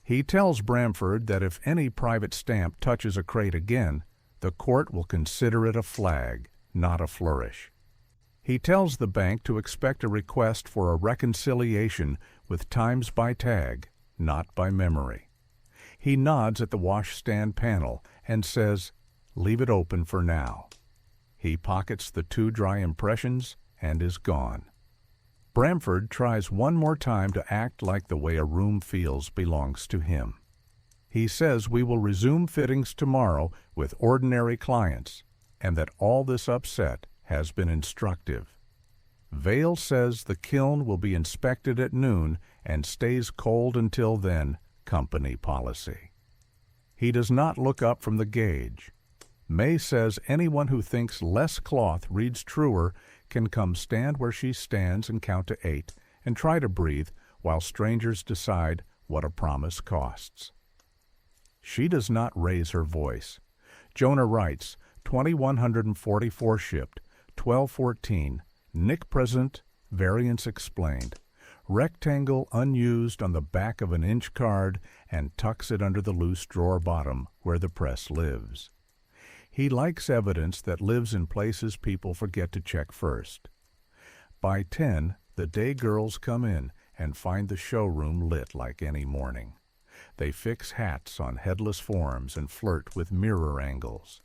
He tells Bramford that if any private stamp touches a crate again, the court will consider it a flag, not a flourish. He tells the bank to expect a request for a reconciliation with times by tag, not by memory. He nods at the washstand panel and says, "Leave it open for now." He pockets the 2 dry impressions and is gone. Bramford tries one more time to act like the way a room feels belongs to him. He says we will resume fittings tomorrow with ordinary clients and that all this upset has been instructive. Vale says the kiln will be inspected at noon and stays cold until then, company policy. He does not look up from the gauge. May says anyone who thinks less cloth reads truer can come stand where she stands and count to 8 and try to breathe while strangers decide what a promise costs. She does not raise her voice. Jonah writes, 2144 shipped, 1214, Nick present, variance explained. Rectangle unused on the back of an inch card and tucks it under the loose drawer bottom where the press lives. He likes evidence that lives in places people forget to check first. By 10, the day girls come in and find the showroom lit like any morning. They fix hats on headless forms and flirt with mirror angles.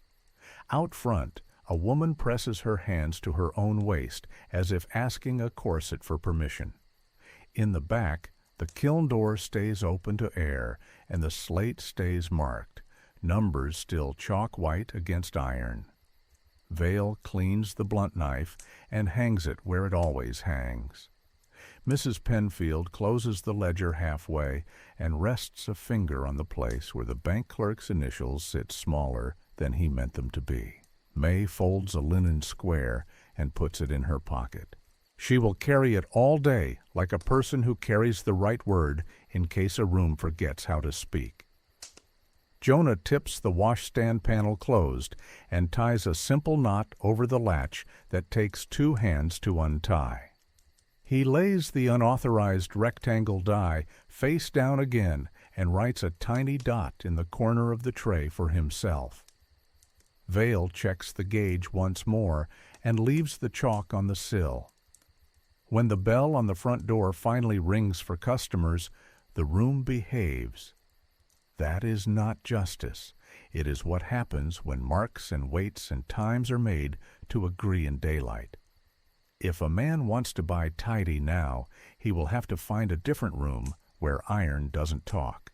Out front, a woman presses her hands to her own waist as if asking a corset for permission. In the back, the kiln door stays open to air and the slate stays marked, numbers still chalk white against iron. Vale cleans the blunt knife and hangs it where it always hangs. Mrs. Penfield closes the ledger halfway and rests a finger on the place where the bank clerk's initials sit smaller than he meant them to be. May folds a linen square and puts it in her pocket. She will carry it all day like a person who carries the right word in case a room forgets how to speak. Jonah tips the washstand panel closed and ties a simple knot over the latch that takes 2 hands to untie. He lays the unauthorized rectangle die face down again and writes a tiny dot in the corner of the tray for himself. Vale checks the gauge once more and leaves the chalk on the sill. When the bell on the front door finally rings for customers, the room behaves. That is not justice. It is what happens when marks and weights and times are made to agree in daylight. If a man wants to buy tidy now, he will have to find a different room where iron doesn't talk.